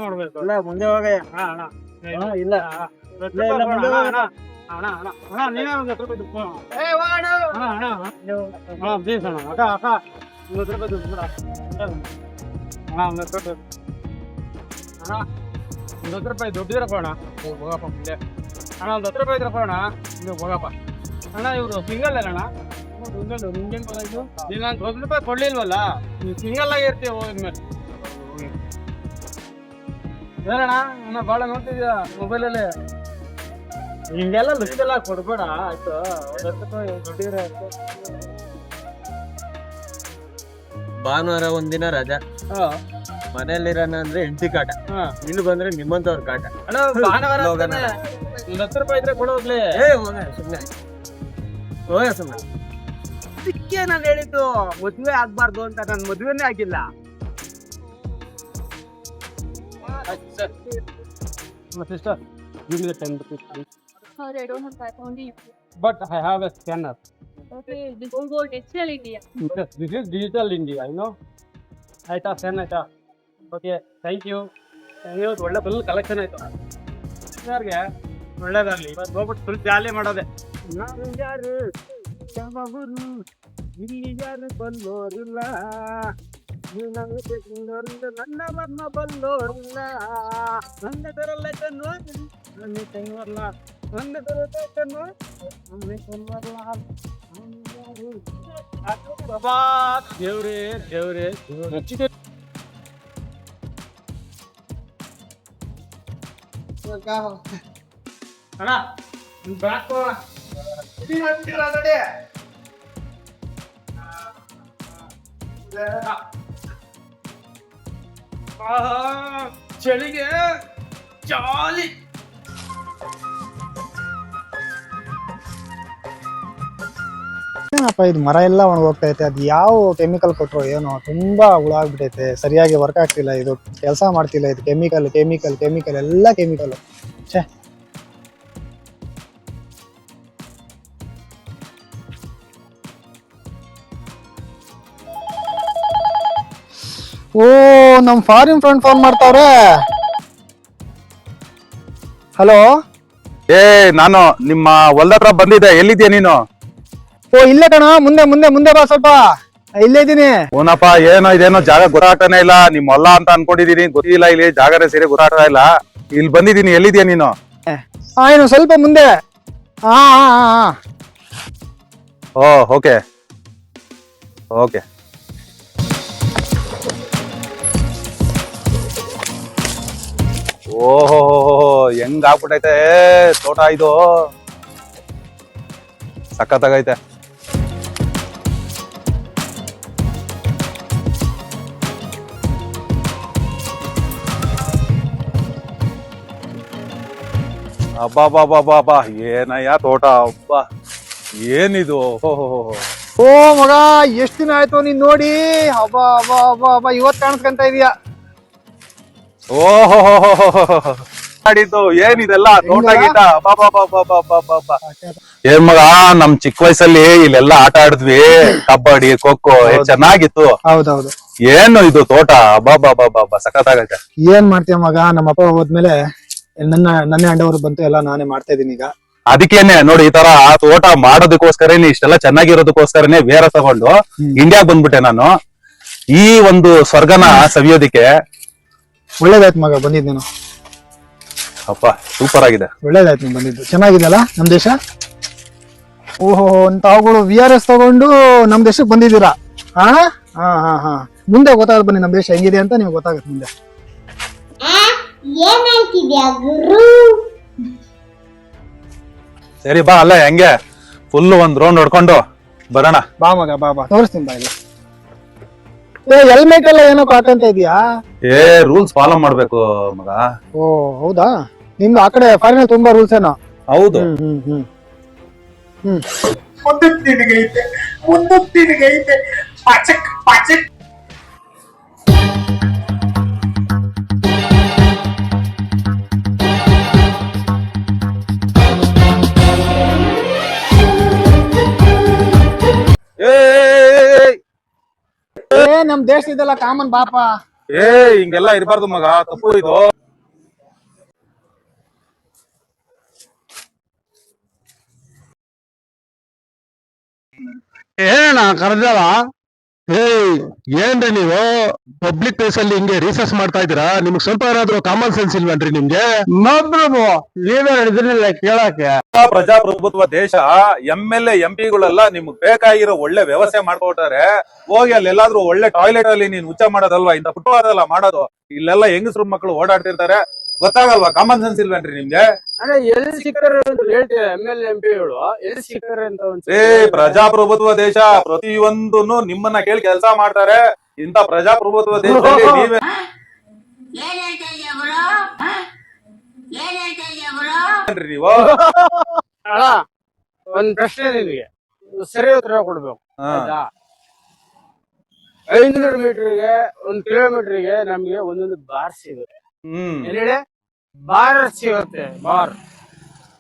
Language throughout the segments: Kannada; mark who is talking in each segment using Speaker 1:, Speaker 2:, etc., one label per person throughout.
Speaker 1: ಮಾಡ್ಬೇಕು.
Speaker 2: ಇಲ್ಲ ಮುಂದೆ ಹೋಗ.
Speaker 1: ಅಣ್ಣ
Speaker 2: ಇಲ್ಲ ಮುಂದೆ ಹೋಗ.
Speaker 1: ಅಣ್ಣ ನೀವೇ ಒಂದು 10 ರೂಪಾಯಿ ದುಡ್ಡು ಪ್ಲೀಸ್ ಅಣ್ಣ. ಅಕ್ಕ 10 ರೂಪಾಯಿ ದುಡ್ಡು ಬಿಡ ಅಣ್ಣ. 10 ರೂಪಾಯಿ ಅಣ್ಣ, 10 ರೂಪಾಯಿ ದುಡ್ಡಿದ್ರಪ್ಪ ಅಣ್ಣ. ಹೋಗಪ್ಪ ಮುಂದೆ ಅಣ್ಣ. 10 ರೂಪಾಯಿ ಇದ್ರಪ್ಪ ಅಣ್ಣ. ನೀವು ಹೋಗಪ್ಪ ಅಣ್ಣ. ಇವರು ಸಿಂಗಲ್ ಅಣ್ಣ. ಸಿಂಗಲ್ ನಿಮ್ಗೇನು ಗೊತ್ತಾಯ್ತು? ನೀನು ನಾನು 10 ರೂಪಾಯಿ ಕೊಡ್ಲಿಲ್ವಲ್ಲ, ನೀವು ಸಿಂಗಲ್ ಆಗಿ ಇರ್ತೀವಿ ಹೋದ್ಮೇಲೆ. ಏನಣ್ಣ ಅಣ್ಣ ಭಾಳ ನೋಡ್ತಿದ್ಯಾ ಮೊಬೈಲಲ್ಲಿ? ಹಿಂಗೆಲ್ಲ ಲಿಸ್ಟೆಲ್ಲ ಕೊಡ್ಬೇಡ ಆಯ್ತು. 10 ರೂಪಾಯಿ ದುಡ್ಡಿದ್ರೆ ಆಯ್ತು.
Speaker 2: ಭಾನುವಾರ ಒಂದಿನ ರಜಾ, ಮನೇಲಿರೋಣ ಅಂದ್ರೆ ಹೆಂಡತಿ ಕಾಟ, ಇಲ್ಲಿ ಬಂದ್ರೆ ನಿಮ್ಮಂತವ್ರ ಕಾಟ.
Speaker 1: ಅಣ್ಣ ಭಾನುವಾರ 10 ರೂಪಾಯಿ ಇದ್ರೆ ಕೊಡೋಗ್ಲಿ.
Speaker 2: ಸುಮ್ನೆ ಹೋಗ ಸುಮ್ನೆ. ಅದಕ್ಕೆ ನಾನು ಹೇಳಿದ್ದು ಮದ್ವೆ ಆಗ್ಬಾರ್ದು ಅಂತ. ನಾನು ಮದ್ವೆನೇ ಆಗಿಲ್ಲ.
Speaker 1: Sister, give me the 10 rupees please.
Speaker 3: Sorry, I don't have that. Only you.
Speaker 1: But I have a scanner.
Speaker 3: Okay, this will go digital India.
Speaker 1: Yes, this is digital India, I know. ಆಯ್ತಾ ಸ್ಕ್ಯಾನ್ ಆಯ್ತಾ? Okay thank you. ಇವತ್ತು ಒಳ್ಳೆ ಫುಲ್ ಕಲೆಕ್ಷನ್ ಆಯ್ತು. ಯಾರಿಗೆ ಒಳ್ಳೇದಾಗಲಿ. ಇವತ್ತು ಹೋಗ್ಬಿಟ್ಟು ಫುಲ್ ಜಾಲಿ ಮಾಡೋದೆ. ನಾನು ಯಾರು ಯಾವಾಗೂನು ಇಲ್ಲಿ ಯಾರು ಬಲ್ಲೋರಿಲ್ಲ, ನನ್ನ ವರ್ಣ ಬಲ್ಲೋರಿಲ್ಲ, ನನ್ನ ತರಲ್ಲ ಕಣ್ಣು ನನ್ನ ಕಣ್ವರ್ಲ, ನನ್ನ ತರಲ್ಲ ಕಣ್ಣು ನನ್ನ ಕಣ್ವರ್ಲ. ಬಾಬಾ ದೇವ್ರೇ ದೇವ್ರೇ ರಚಿತ. ಅಣ್ಣ ಬ್ಯಾಕ್ ಚಳಿಗೆ ಜಾಲಿ.
Speaker 4: ಏನಪ್ಪ ಇದು ಮರ ಎಲ್ಲ ಒಣಗೋಗ್ತೈತೆ. ಅದು ಯಾವ ಕೆಮಿಕಲ್ ಕೊಟ್ಟರು ಏನೋ, ತುಂಬಾ ಹುಳ ಆಗ್ಬಿಟ್ಟೈತೆ. ಸರಿಯಾಗಿ ವರ್ಕ್ ಆಗ್ತಿಲ್ಲ, ಇದು ಕೆಲಸ ಮಾಡ್ತಿಲ್ಲ. ಇದು ಕೆಮಿಕಲ್ ಕೆಮಿಕಲ್ ಕೆಮಿಕಲ್ ಎಲ್ಲ ಕೆಮಿಕಲ್. ಛೇ, ಓ ನಮ್ ಫಾರಿನ್ ಫ್ರೆಂಡ್ ಫೋನ್ ಮಾಡ್ತಾವ್ರೆ. ಹಲೋ,
Speaker 5: ನಾನು ನಿಮ್ಮ ಹೊಲ್ದ ಹತ್ರ ಬಂದಿದ್ದೆ. ಎಲ್ಲಿದ್ಯಾ ನೀನು?
Speaker 4: ಓ ಇಲ್ಲೇ ಕಣ, ಮುಂದೆ ಮುಂದೆ ಮುಂದೆ ಬಾ ಸ್ವಲ್ಪ. ಇಲ್ಲೇ ಇದೀನಿ.
Speaker 5: ಓನಪ್ಪ ಏನೋ ಇದೇನೋ ಜಾಗ ಗೊತ್ತಾಗ್ತಾನೆ ಇಲ್ಲ. ನಿಮ್ ಹೊಲ ಅಂತ ಅನ್ಕೊಂಡಿದೀನಿ, ಗೊತ್ತಿಲ್ಲ. ಇಲ್ಲಿ ಜಾಗನೇ ಸರಿ ಗೊತ್ತಾಗ್ತಾ ಇಲ್ಲ. ಇಲ್ಲಿ ಬಂದಿದ್ದೀನಿ. ಎಲ್ಲಿದ್ಯಾ ನೀನು?
Speaker 4: ಏನು ಸ್ವಲ್ಪ ಮುಂದೆ. ಹಾ ಹಾ ಹಾ.
Speaker 5: ಓ ಓಕೆ ಓಕೆ. ಓಹೋ ಹೆಂಗ್ ಆಗ್ಬಿಟ್ಟೈತೆ ತೋಟ ಇದು. ಸಖತ್ತಾಗೈತೆ. ಅಬ್ಬಾ ಏನಯ್ಯ ತೋಟ. ಅಬ್ಬಾ ಏನಿದು.
Speaker 4: ಓ ಮಗ, ಎಷ್ಟ್ ದಿನ ಆಯ್ತು ನೀನ್ ನೋಡಿ. ಹಬ್ಬ ಹಬ್ಬ ಹಬ್ಬ ಹಬ್ಬ ಇವತ್ ಕಾಣಿಸ್ಕೊಂತ ಇದೀಯ.
Speaker 5: ಓಹೋ ಮಾಡಿದ್ದು ಏನಿದೆಲ್ಲ ತೋಟ ಗೀಟ. ಏನ್ ಮಗ, ನಮ್ ಚಿಕ್ಕ ವಯಸ್ಸಲ್ಲಿ ಇಲ್ಲೆಲ್ಲ ಆಟ ಆಡಿದ್ವಿ, ಕಬಡ್ಡಿ ಖೋಖೋ, ಚೆನ್ನಾಗಿತ್ತು.
Speaker 4: ಹೌದೌದು.
Speaker 5: ಏನು ಇದು ತೋಟ. ಬಾಬಾ ಸಖತ್ತಾಗೈತೆ.
Speaker 4: ಏನ್ ಮಾಡ್ತೀಯ ಮಗ, ನಮ್ಮ ಅಪ್ಪ ಹೋದ್ಮೇಲೆ ನನ್ನ ಹಂಡವರು ಬಂತು, ಎಲ್ಲ ನಾನೇ ಮಾಡ್ತಾ ಇದೀನಿ ಈಗ.
Speaker 5: ಅದಕ್ಕೇನೆ ನೋಡಿ, ಈ ತರ ತೋಟ ಮಾಡೋದಕ್ಕೋಸ್ಕರನೇ, ಇಷ್ಟೆಲ್ಲ ಚೆನ್ನಾಗಿರೋದಕ್ಕೋಸ್ಕರನೇ ಬೇರೆ ತಗೊಂಡು ಇಂಡಿಯಾಗ್ ಬಂದ್ಬಿಟ್ಟೆ ನಾನು. ಈ ಒಂದು ಸ್ವರ್ಗನ ಸವಿಯೋದಿಕ್ಕೆ.
Speaker 4: ಒಳ್ಳೇದಾಯ್ತು ಮಗ ಬಂದಿದ್ ನೀನು.
Speaker 5: ಅಪ್ಪ ಸೂಪರ್ ಆಗಿದೆ.
Speaker 4: ಒಳ್ಳೇದಾಯ್ತು ನೀನ್ ಬಂದಿದ್ದು. ಚೆನ್ನಾಗಿದೆಯಲ್ಲ ನಮ್ ದೇಶ. ಓಹೋ, ತಾವುಗಳು VRS ತಗೊಂಡು ನಮ್ ದೇಶಕ್ಕೆ ಬಂದಿದ್ದೀರಾ? ಹಾ ಹಾ ಹಾ ಹಾ. ಮುಂದೆ ಗೊತ್ತಾಗುತ್ತೆ ಬನ್ನಿ ನಮ್ ದೇಶ ಹೆಂಗಿದೆ ಅಂತ ನಿಮ್ಗೆ ಗೊತ್ತಾಗುತ್ತೆ ಮುಂದೆ.
Speaker 5: ಸರಿ ಬಾ, ಅಲ್ಲ ಹೆಂಗೆ ಫುಲ್ ಒಂದ್ ರೌಂಡ್ ಹೊಡ್ಕೊಂಡು ಬರೋಣ.
Speaker 4: ಬಾ ಮಗ ಬಾ ಬಾ, ತೋರಿಸ್ತೀನಿ ಬಾ. ಇಲ್ಲಿ ಹೆಲ್ಮೆಟ್ ಎಲ್ಲ ಏನೋ ಹಾಕಂತ ಇದೀಯಾ?
Speaker 5: ರೂಲ್ಸ್ ಫಾಲೋ ಮಾಡ್ಬೇಕು ಮಗ.
Speaker 4: ಓ ಹೌದಾ, ನಿಮ್ದು ಆ ಕಡೆ ಫಾರಿನ್ ತುಂಬಾ ರೂಲ್ಸ್ ಏನೋ.
Speaker 5: ಹೌದು.
Speaker 4: ನಮ್ ದೇಶ ಇದೆಲ್ಲ ಕಾಮನ್ ಬಾಪ.
Speaker 5: ಹಿಂಗೆಲ್ಲ ಇರಬಾರ್ದು ಮಗ, ತಪ್ಪು ಇದು.
Speaker 6: ಏನಣ್ಣ ಕರೆದಲ್ಲ? ಏನ್ರಿ ನೀವು ಪಬ್ಲಿಕ್ ಪ್ಲೇಸ್ ಅಲ್ಲಿ ಹಿಂಗೆ ರಿಸರ್ಚ್ ಮಾಡ್ತಾ ಇದ್ದೀರಾ? ನಿಮ್ಗೆ ಸ್ವಲ್ಪ ಏನಾದ್ರು ಕಾಮನ್ ಸೆನ್ಸ್ ಇಲ್ವೇನ್ರಿ ನಿಮ್ಗೆ?
Speaker 2: ನೀವೇ ಹೇಳಿದ್ರಿಲ್ಲ ಕೇಳಕ್ಕೆ.
Speaker 5: ಪ್ರಜಾಪ್ರಭುತ್ವ ದೇಶ, MLA MP ಗಳೆಲ್ಲ ನಿಮ್ಗೆ ಬೇಕಾಗಿರೋ ಒಳ್ಳೆ ವ್ಯವಸ್ಥೆ ಮಾಡ್ಕೊಡ್ತಾರೆ. ಹೋಗಿ ಅಲ್ಲಿ ಎಲ್ಲಾದ್ರೂ ಒಳ್ಳೆ ಟಾಯ್ಲೆಟ್ ಅಲ್ಲಿ ನೀನ್ ಉಚ್ಚ ಮಾಡೋದಲ್ವಾ, ಇಂತ ಫುಟ್ಪಾತ್ ಮಾಡೋದು. ಇಲ್ಲೆಲ್ಲ ಹೆಂಗಸ್ರು ಮಕ್ಕಳು ಓಡಾಡ್ತಿರ್ತಾರೆ, ಗೊತ್ತಾಗಲ್ವಾ? ಕಾಮನ್ ಸೆನ್ಸ್ ಇಲ್ವೇನ್ರಿ ನಿಮ್ಗೆ?
Speaker 2: ಅಂದ್ರೆ ಎಲ್ಲಿ ಸಿಕ್ತಾರೆ ಅಂತ ಹೇಳ್ತೀವಿ, MLA MP ಗಳು ಎಲ್ಲಿ ಸಿಕ್ತಾರೆ ಅಂತ
Speaker 5: ಪ್ರಜಾಪ್ರಭುತ್ವ ದೇಶ, ಪ್ರತಿಯೊಂದನ್ನು ನಿಮ್ಮನ್ನ ಕೇಳಿ ಕೆಲಸ ಮಾಡ್ತಾರೆ. ಇಂತ ಪ್ರಜಾಪ್ರಭುತ್ವ ದೇಶದಲ್ಲಿ ನೀವೇ ನೀವು
Speaker 2: ಒಂದ್ ಪ್ರಶ್ನೆ ನಿಮಗೆ ಸರಿ ಉತ್ತರ ಕೊಡ್ಬೇಕು. ಆಯ್ತಾ? 500 ಮೀಟರ್ಗೆ 1 ಕಿಲೋಮೀಟರ್ಗೆ ನಮ್ಗೆ ಒಂದೊಂದು ಬಾರ್ ಸಿಗುತ್ತೆ. ಹೇಳಿ, ಬಾರ್ ಸಿಗುತ್ತೆ. ಬಾರ್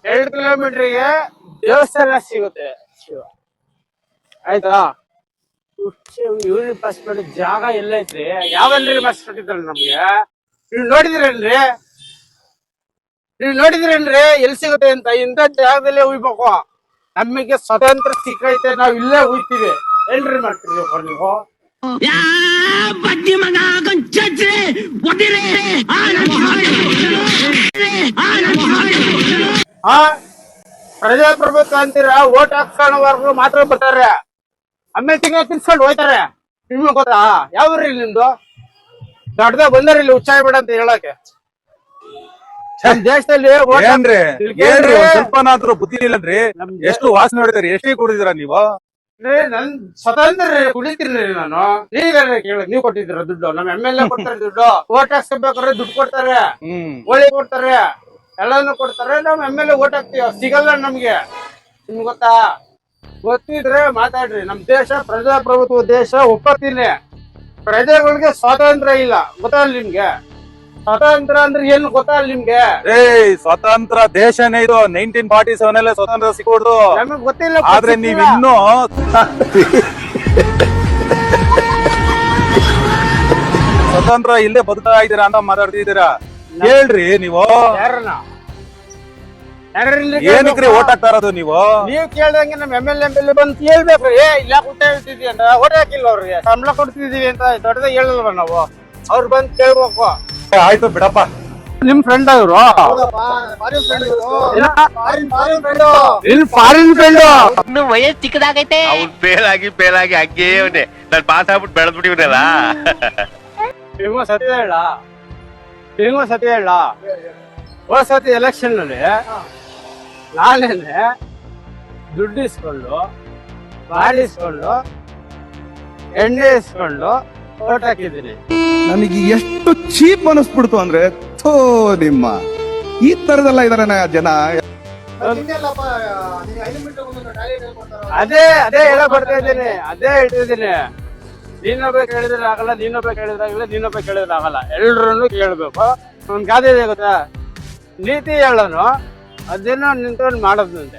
Speaker 2: 2 ಕಿಲೋಮೀಟರ್ಗೆ ದೇವಸ್ಥಾನ ಸಿಗುತ್ತೆ. ಆಯ್ತಾ? ಯೂನಿಟ್ ಬಸ್ ಜಾಗ ಎಲ್ಲ ಐತ್ರಿ? ಯಾವನ್ರಿ ಬಸ್ ಕೊಟ್ಟಿದ್ರಲ್ಲ ನಮ್ಗೆ? ನೀವು ನೋಡಿದ್ರೇನ್ರಿ ಎಲ್ಲಿ ಸಿಗುತ್ತೆ ಅಂತ? ಇಂಥ ಜಾಗದಲ್ಲೇ ಉಯ್ಬೇಕು. ನಮಗೆ ಸ್ವತಂತ್ರ ಸಿಕ್ಕೈತೆ, ನಾವ್ ಇಲ್ಲೇ ಉಯ್ತೀವಿ. ಏನ್ರಿ ಮಾಡ್ತೀರಿ ನೀವು? ಪ್ರಜಾಪ್ರಭುತ್ವ ಅಂತೀರ, ಓಟ್ ಹಾಕ್ಸ್ಕೊಳ್ಳೋವರೆಗೂ ಮಾತ್ರ ಬರ್ತಾರೆ, ಆಮೇಲೆ ತಿನ್ಸ್ಕೊಂಡು ಹೋಯ್ತಾರೆ. ನಿಮ್ಗೆ ಗೊತ್ತಾ? ಯಾವ್ರಿ ನಿಮ್ದು? ದೊಡ್ಡದಾಗ ಬಂದಾರ ಇಲ್ಲಿ ಉಚ್ಚಾರ ಬೇಡ ಅಂತ ಹೇಳಕ್ಕೆ. ನಮ್ ದೇಶದಲ್ಲಿ
Speaker 5: ಏನ್ರಿ ಸ್ವಲ್ಪನಾದ್ರೂ ಬುದ್ಧಿ ಇಲ್ಲನ್ರಿ? ಎಷ್ಟು ವಾಸನೆ ಹೊಡಿತೀರಿ, ಎಷ್ಟೇ ಕುಡಿದಿರ ನೀವು?
Speaker 2: ನನ್ ಸ್ವತಂತ್ರ ಕುಡಿತೀರಿ ನಾನು. ನೀವೇ ಕೇಳ, ನೀವ್ ಕೊಟ್ಟಿದ್ದೀರ ದುಡ್ಡು? ನಮ್ MLA ಕೊಡ್ತಾರೆ ದುಡ್ಡು. ಓಟ್ ಹಾಕ್ಸ್ಬೇಕಾದ್ರೆ ದುಡ್ಡು ಕೊಡ್ತಾರೆ, ಹೋಳಿ ಕೊಡ್ತಾರೆ, ಎಲ್ಲಾನು ಕೊಡ್ತಾರೆ. ನಾವ್ MLA ಓಟ್ ಹಾಕ್ತೀವಿ, ಸಿಗಲ್ಲ ನಮ್ಗೆ. ನಿಮ್ಗೆ ಗೊತ್ತಾ? ಗೊತ್ತಿದ್ರೆ ಮಾತಾಡ್ರಿ. ನಮ್ ದೇಶ ಪ್ರಜಾಪ್ರಭುತ್ವ ದೇಶ, ಒಪ್ಪತ್ತೀನಿ. ಪ್ರಜೆಗಳಿಗೆ ಸ್ವಾತಂತ್ರ್ಯ ಇಲ್ಲ, ಗೊತ್ತಲ್ಲ ನಿಮ್ಗೆ? ಸ್ವಾತಂತ್ರ್ಯ ಅಂದ್ರೆ ಏನು ಗೊತ್ತಲ್ಲ ನಿಮ್ಗೆ?
Speaker 5: ಸ್ವತಂತ್ರ ದೇಶನೇ ಇದು. 1947 ಸ್ವತಂತ್ರ ಸಿಕ್ಕೋದು
Speaker 2: ನಮಗ್ ಗೊತ್ತಿಲ್ಲ.
Speaker 5: ಆದ್ರೆ ನೀವಿನ್ನೂ ಸ್ವತಂತ್ರ ಇಲ್ಲೇ ಬದುಕ್ತಾ ಇದ್ದೀರಾ ಅಂತ ಮಾತಾಡ್ತಿದ್ದೀರಾ. ಹೇಳ್ರಿ ನೀವು ಏನಕ್ರಿ ಓಟ್ ಹಾಕ್ತಾ ಇರೋದು ನೀವು?
Speaker 2: ನೀವ್ ಕೇಳ್ದಂಗೆ ನಮ್ MLA ಬಂದು ಹೇಳ್ಬೇಕು. ಇಲ್ಲ ಊಟ ಹೇಳ್ತಿದ್ವಿ ಅಂತ. ಓಟ್ ಹಾಕಿಲ್ಲ ಅವ್ರಿಗೆ, ಸಂಬಳ ಕೊಡ್ತಿದೀವಿ ಅಂತ ದೊಡ್ಡದಾಗ ಹೇಳಲ್ವ ನಾವು? ಅವ್ರು ಬಂದ್ ಕೇಳ್ಬೇಕು.
Speaker 5: ಆಯ್ತು ಬಿಡಪ್ಪ.
Speaker 2: ನಿಮ್ ಫ್ರೆಂಡ್ ಅವರು? Foreign friend.
Speaker 7: ಇನ್ನು ವಯಸ್ಸು ಚಿಕ್ಕದಾಗೈತೆ. ಅವ್ನು ಫೇಲ್ ಆಗಿ ಹಂಗೇ ಅವನೇ. ನಾನು ಪಾಸ್ ಆಗ್ಬಿಟ್ಟು ಬೆಳೆದ್ಬಿಟ್ಟಿವನಲ್ಲ.
Speaker 2: ನಿಮ್ಗೂ ಸತ್ಯ ಹೇಳ, ಹೋದ್ ಸತಿ ಎಲೆಕ್ಷನ್ ನಲ್ಲಿ ನಾನೇನೆ ದುಡ್ಡು ಇಸ್ಕೊಂಡು, ಬಾಡಿಸ್ಕೊಂಡು, ಎಣ್ಣೆ ಇಸ್ಕೊಂಡು ಓಟ್ ಹಾಕಿದ್ದೀನಿ.
Speaker 8: ನನಗೆ ಎಷ್ಟು ಚೀಪ್ ಅನಿಸ್ಬಿಡ್ತು ಅಂದ್ರೆ, ಥೋ ನಿಮ್ಮ ಈ ತರದೆಲ್ಲ ಇದಾರೆ ಜನ.
Speaker 2: ಅದೇ ಹೇಳಕ್ ಬರ್ತಾ ಇದ್ದೀನಿ, ಅದೇ ಹೇಳ್ತಿದ್ದೀನಿ. ನೀನೊಬ್ಬ ಕೇಳಿದ್ರೆ ಆಗಲ್ಲ, ನೀನೊಬ್ಬ ಕೇಳಿದ್ರೆ ಆಗಲ್ಲ, ನೀನೊಬ್ಬ ಕೇಳಿದ್ರೆ ಆಗಲ್ಲ. ಎಲ್ರನ್ನು ಕೇಳ್ಬೇಕು. ಒಂದ್ ಗಾದೆ ಇದೆ ಗೊತ್ತಾ? ನೀತಿ ಹೇಳೋನು ಅದೇನೋ ನಿಂತ್ಕೊಂಡು ಮಾಡೋದಂತೆ.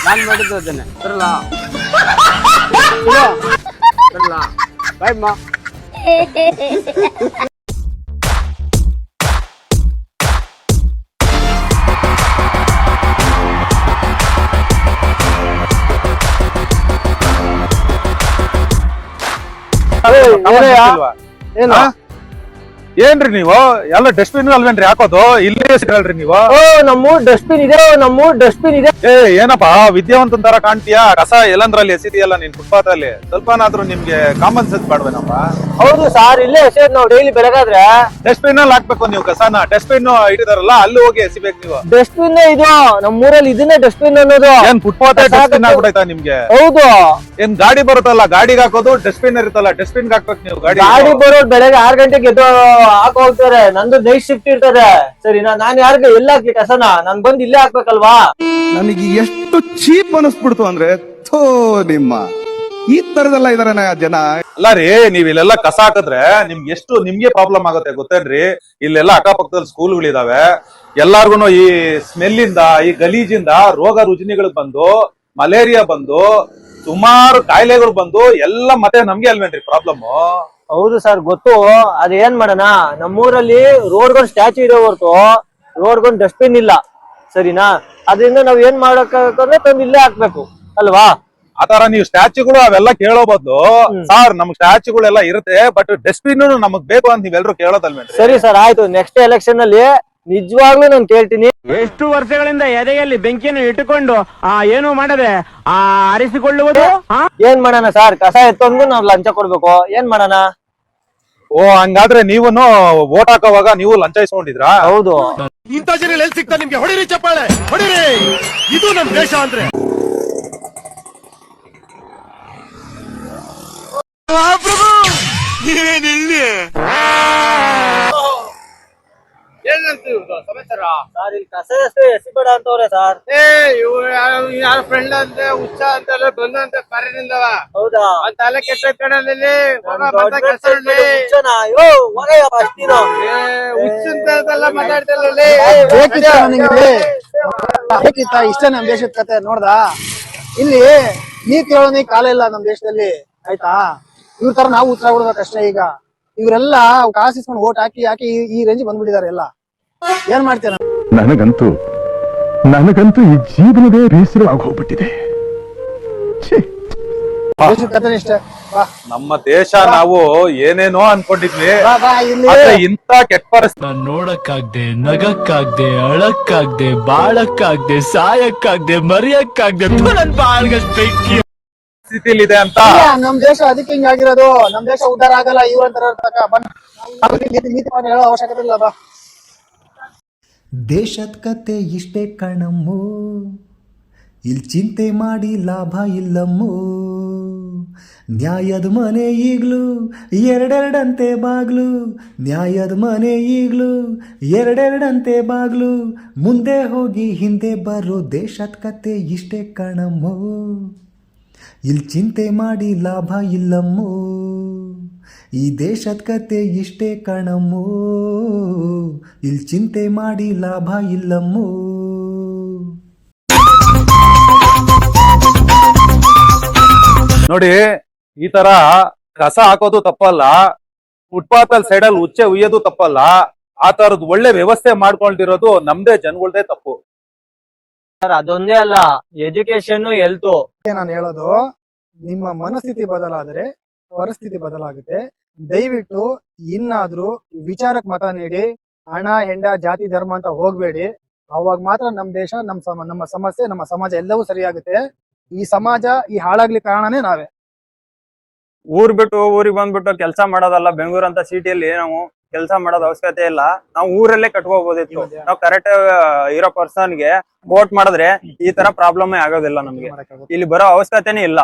Speaker 2: ನಾನ್ ಮಾಡಿದ್ದು ಅದನ್ನೇ. ಬರಲ್ಲ ಬಾಯ್ ಮಾ.
Speaker 5: ಏನು ಏನ್ರಿ ನೀವು ಎಲ್ಲ ಡಸ್ಟ್ಬಿನ್ ಅಲ್ವೇನ್ರಿ ಹಾಕೋದು? ಇಲ್ಲೇ ಹೇಳ್ರಿ ನೀವು.
Speaker 2: ನಮ್ಮ ಡಸ್ಟ್ಬಿನ್ ಇದೆ.
Speaker 5: ಏನಪ್ಪಾ ವಿದ್ಯಾವಂತನ ತರ ಕಾಣ್ತೀಯಾ? ಕಸ ಎಲ್ಲಂದ್ರಲ್ಲಿ ಎಸಿದೆಯಲ್ಲ ನೀನ್ ಫುಟ್ಪಾತ್ ಅಲ್ಲಿ. ಸ್ವಲ್ಪನಾದ್ರೂ ನಿಮ್ಗೆ ಕಾಮನ್ ಸೆನ್ಸ್ ಮಾಡ್ಬೇನಪ್ಪ.
Speaker 2: ಹೌದು ಸರ್, ಇಲ್ಲೇ ಎಸೆಯೋದು ನಾವು ಡೈಲಿ ಬೆಳಗಾದ್ರೆ.
Speaker 5: ಡಸ್ಟ್ಬಿನ್ ಅಲ್ಲಿ ಹಾಕ್ಬೇಕು ನೀವು ಕಸನ. ಡಸ್ಟ್ಬಿನ್ ಇಟ್ಟಿದಾರಲ್ಲ ಅಲ್ಲಿ ಹೋಗಿ ಎಸಿಬೇಕು ನೀವು.
Speaker 2: ಡಸ್ಟ್ಬಿನ್ ಇದು ನಮ್ಮೂರಲ್ಲಿ, ಇದನ್ನೇ ಡಸ್ಟ್ಬಿನ್ ಅನ್ನೋದು.
Speaker 5: ಏನ್ ಫುಟ್ಪಾತ್ ಡಸ್ಟ್ಬಿನ್ ಆಗ್ಬಿಡಾಯ್ತಾ ನಿಮ್ಗೆ?
Speaker 2: ಹೌದು.
Speaker 5: ಏನ್ ಗಾಡಿ ಬರುತ್ತಲ್ಲ, ಗಾಡಿಗೆ ಹಾಕೋದು ಡಸ್ಟ್ಬಿನ್ ಇರುತ್ತಲ್ಲ, ಡಸ್ಟ್ಬಿನ್ ಹಾಕ್ಬೇಕು ನೀವು.
Speaker 2: ಗಾಡಿ ಬರೋದು ಬೆಳಗ್ಗೆ 6 ಗಂಟೆಗೆ ಎದ್ದು ಹಾಕಿ ಹೋಗ್ತಾರೆ. ನಂದು ನೈಟ್ ಶಿಫ್ಟ್ ಇರ್ತದೆ. ಸರಿ, ನಾನ್ ಯಾರಿಗೆ ಎಲ್ಲ ಹಾಕ್ಲಿ ಕಸನ? ನಾನ್ ಬಂದು ಇಲ್ಲೇ ಹಾಕ್ಬೇಕಲ್ವಾ?
Speaker 8: ನನಗೆ ಎಷ್ಟು ಚೀಪ್ ಅನಿಸ್ಬಿಡ್ತು ಅಂದ್ರೆ, ಥೋ ನಿಮ್ಮ ಈ ತರದೆಲ್ಲ ಇದಾರೆ ಜನ.
Speaker 5: ಅಲ್ಲ ರೀ, ನೀವ್ ಇಲ್ಲೆಲ್ಲ ಕಸ ಹಾಕಿದ್ರೆ ನಿಮ್ಗೆ ಪ್ರಾಬ್ಲಮ್ ಆಗುತ್ತೆ ಗೊತ್ತೇನ್ರಿ? ಇಲ್ಲೆಲ್ಲ ಅಕ್ಕಪಕ್ಕದಲ್ಲಿ ಸ್ಕೂಲ್ಗಳಿದಾವೆ. ಎಲ್ಲಾರ್ಗುನು ಈ ಸ್ಮೆಲ್ ಇಂದ, ಈ ಗಲೀಜಿಂದ ರೋಗ ರುಜಿನಿಗಳು ಬಂದು, ಮಲೇರಿಯಾ ಬಂದು, ಸುಮಾರು ಕಾಯಿಲೆಗಳು ಬಂದು ಎಲ್ಲ ಮತ್ತೆ ನಮ್ಗೆ ಅಲ್ವೇನ್ರಿ ಪ್ರಾಬ್ಲಮ್?
Speaker 9: ಹೌದು ಸರ್ ಗೊತ್ತು. ಅದೇನ್ ಮಾಡೋಣ, ನಮ್ಮೂರಲ್ಲಿ ರೋಡ್ಗೊಂದು ಸ್ಟ್ಯಾಚು ಇದೆ ಹೊರತು ರೋಡ್ಗೊಂದು ಡಸ್ಟ್ಬಿನ್ ಇಲ್ಲ, ಸರಿನಾ? ಅದರಿಂದ ನಾವ್ ಏನ್ ಮಾಡಕ್ಕಾಗಂದ್ರೆ ತಂದು ಇಲ್ಲೇ ಹಾಕ್ಬೇಕು ಅಲ್ವಾ?
Speaker 5: ಆತರ ನೀವು ಸ್ಟ್ಯಾಚ್ಯುಗಳು ಅವೆಲ್ಲ ಕೇಳೋ ಬದಲು ಸರ್ ನಮ್ ಸ್ಟ್ಯಾಚ್ಯುಗಳೆಲ್ಲ ಇರುತ್ತೆ, ಬಟ್ ಡಸ್ಟ್ಬಿನ್ ನಮಗ್ ಬೇಕು ಅಂತ ನೀವೆಲ್ಲರೂ ಕೇಳೋದಲ್ವೇನ್ರಿ?
Speaker 9: ಸರಿ ಸರ್ ಆಯ್ತು, ನೆಕ್ಸ್ಟ್ ಎಲೆಕ್ಷನ್ ಅಲ್ಲಿ ನಿಜವಾಗ್ಲೂ ನಾನು ಕೇಳ್ತೀನಿ.
Speaker 2: ಎಷ್ಟು ವರ್ಷಗಳಿಂದ ಎದೆಯಲ್ಲಿ ಬೆಂಕಿಯನ್ನು ಇಟ್ಟುಕೊಂಡು ಏನು ಮಾಡದೆ ಆರಿಸಿಕೊಳ್ಳುವುದು?
Speaker 9: ಏನ್ ಮಾಡೋಣ ಸರ್, ಕಸ ಎತ್ತೊಂದು ನಾವ್ ಲಂಚ ಕೊಡ್ಬೇಕು, ಏನ್ ಮಾಡೋಣ?
Speaker 5: ಓ ಹಂಗಾದ್ರೆ ನೀವುನು ವೋಟ್ ಹಾಕೋವಾಗ ನೀವು ಲಂಚ ಇಸ್ಕೊಂಡಿದ್ರಾ?
Speaker 9: ಹೌದು.
Speaker 6: ಇಂಥ ಜನ ಎಲ್ಲಿ ಸಿಗ್ತಾ ನಿಮ್ಗೆ? ಹೊಡಿರಿ ಚಪ್ಪಾಳೆ ಹೊಡಿರಿ, ಇದು ನಮ್ ದೇಶ ಅಂದ್ರೆ.
Speaker 2: ಸಮಾಚಾರ
Speaker 9: ಸರ್ ಇಲ್ಲಿ ಕಸ ಎಸಿಬೇಡ ಅಂತವ್ರೆ ಸರ್.
Speaker 2: ಯಾರ ಫ್ರೆಂಡ್ ಅಂತೆ ಹುಚ್ಚ ಅಂತೆಲ್ಲ ಬಂದಂತೆ ಪಾರಿನಿಂದವ.
Speaker 9: ಹೌದಾ?
Speaker 2: ಅಂತ ತಲೆ ಕೆಟ್ಟ ಕಣದಲ್ಲಿ ಹುಚ್ಚಂತೆಲ್ಲ ಮಾತಾಡ್ತಲ್ಲ.
Speaker 4: ಬೇಕಿತ್ತ ಇಷ್ಟ ನಮ್ ದೇಶದ ಕತೆ ನೋಡ್ದಾ? ಇಲ್ಲಿ ನೀತಿ ಹೇಳೋನಿ ಕಾಲ ಇಲ್ಲ ನಮ್ ದೇಶದಲ್ಲಿ, ಆಯ್ತಾ? ಇವ್ರ ತರ ನಾವು ಉತ್ತರ ಕೊಡ್ಬೇಕಷ್ಟೇ. ಈಗ ಇವರೆಲ್ಲ ಕಾಸಿಸ್ಕೊಂಡು ಓಟ್ ಹಾಕಿ ಹಾಕಿ ಈ ರೇಂಜ್ ಬಂದ್ಬಿಟ್ಟಿದ್ದಾರೆ ಎಲ್ಲ. ಏನ್ ಮಾಡ್ತೀರ?
Speaker 6: ನನಗಂತೂ ಈ ಜೀವನವೇ ಬೇಸರವಾಗಿ ಹೋಗ್ಬಿಟ್ಟಿದೆ.
Speaker 4: ದೇಶದ ಕತೆ ಇಷ್ಟೇ. ಬಾ
Speaker 5: ನಮ್ಮ ದೇಶ ನಾವು ಏನೇನೋ ಅನ್ಕೊಂಡಿದ್ವಿ,
Speaker 4: ಬಾ ಇಲ್ಲಿ.
Speaker 5: ಆದ್ರೆ ಇಂತ ಕೆಟ್ಟ ಪರಿಸ್ಥಿತಿ
Speaker 10: ನಾನ್ ನೋಡಕ್ಕಾಗ್ದೆ, ನಗಕ್ಕಾಗ್ದೆ, ಅಳಕ್ಕಾಗ್ದೆ, ಬಾಳಕ್ಕಾಗ್ದೆ, ಸಾಯಕ್ಕಾಗ್ದೆ, ಮರಿಯಕ್ಕಾಗ್ದೆ, ನನ್ ಬಾಳ್ಗಷ್ಟ್ ಬೆಂಕಿ
Speaker 5: ಇದೆ ಅಂತ.
Speaker 4: ನಮ್ ದೇಶ ಅದಕ್ಕೆ ಹಿಂಗಾಗಿರೋದು. ನಮ್ ದೇಶ ಉದ್ಧಾರ ಆಗಲ್ಲ ಇವ್ರಂತರ ನೀತಿ ಹೇಳೋ ಅವಶ್ಯಕತೆ ಇಲ್ಲ. ಬಾ
Speaker 11: ದೇಶದ ಕತೆ ಇಷ್ಟೇ ಕಣಮ್ಮು, ಇಲ್ಲಿ ಚಿಂತೆ ಮಾಡಿ ಲಾಭ ಇಲ್ಲಮ್ಮು. ನ್ಯಾಯದ ಮನೆ ಈಗ್ಲೂ ಎರಡೆರಡಂತೆ ಬಾಗ್ಲು, ನ್ಯಾಯದ ಮನೆ ಈಗ್ಲೂ ಎರಡೆರಡಂತೆ ಬಾಗ್ಲು. ಮುಂದೆ ಹೋಗಿ ಹಿಂದೆ ಬರೋ ದೇಶದ ಕತೆ ಇಷ್ಟೇ ಕಣಮ್ಮು, ಇಲ್ಲಿ ಚಿಂತೆ ಮಾಡಿ ಲಾಭ ಇಲ್ಲಮ್ಮು. ಈ ದೇಶದ ಕತೆ ಇಷ್ಟೇ ಕಣಮ್ಮು, ಇಲ್ಲಿ ಚಿಂತೆ ಮಾಡಿ ಲಾಭ ಇಲ್ಲಮ್ಮು.
Speaker 5: ನೋಡಿ, ಈ ತರ ಕಸ ಹಾಕೋದು ತಪ್ಪಲ್ಲ, ಫುಟ್ಪಾತ್ ಅಲ್ಲಿ ಸೈಡ್ ಅಲ್ಲಿ ಉಚ್ಚೆ ಉಯ್ಯೋದು ತಪ್ಪಲ್ಲ. ಆ ತರದ್ ಒಳ್ಳೆ ವ್ಯವಸ್ಥೆ ಮಾಡ್ಕೊಂಡಿರೋದು ನಮ್ದೇ ಜನಗಳ್ದೇ ತಪ್ಪು.
Speaker 9: ಸರ್ ಅದೊಂದೇ ಅಲ್ಲ, ಎಜುಕೇಶನ್, ಹೆಲ್ತ್.
Speaker 4: ನಾನು ಹೇಳೋದು, ನಿಮ್ಮ ಮನಸ್ಥಿತಿ ಬದಲಾದ್ರೆ ಪರಿಸ್ಥಿತಿ ಬದಲಾಗುತ್ತೆ. ದಯವಿಟ್ಟು ಇನ್ನಾದ್ರೂ ವಿಚಾರಕ್ಕೆ ಮತ ನೀಡಿ, ಹಣ ಹೆಂಡ ಜಾತಿ ಧರ್ಮ ಅಂತ ಹೋಗ್ಬೇಡಿ. ಅವಾಗ ಮಾತ್ರ ನಮ್ ದೇಶ, ನಮ್ಮ ಸಮಸ್ಯೆ, ನಮ್ಮ ಸಮಾಜ ಎಲ್ಲವೂ ಸರಿಯಾಗುತ್ತೆ. ಈ ಸಮಾಜ ಈ ಹಾಳಾಗ್ಲಿಕ್ಕೆ ಕಾರಣನೇ ನಾವೇ.
Speaker 2: ಊರ್ ಬಿಟ್ಟು ಊರಿಗೆ ಬಂದ್ಬಿಟ್ಟು ಕೆಲಸ ಮಾಡೋದಲ್ಲ. ಬೆಂಗಳೂರು ಅಂತ ಸಿಟಿಯಲ್ಲಿ ನಾವು ಕೆಲಸ ಮಾಡೋದ್ ಅವಶ್ಯಕತೆ ಇಲ್ಲ, ನಾವು ಊರಲ್ಲೇ ಕಟ್ಕೋಬಹುದಿತ್ತು. ನಾವು ಕರೆಕ್ಟ್ ಇರೋ ಪರ್ಸನ್ಗೆ ವೋಟ್ ಮಾಡಿದ್ರೆ ಈ ತರ ಪ್ರಾಬ್ಲಮ್ ಆಗೋದಿಲ್ಲ ನಮ್ಗೆ. ಇಲ್ಲಿ ಬರೋ ಅವಶ್ಯಕತೆನೇ ಇಲ್ಲ.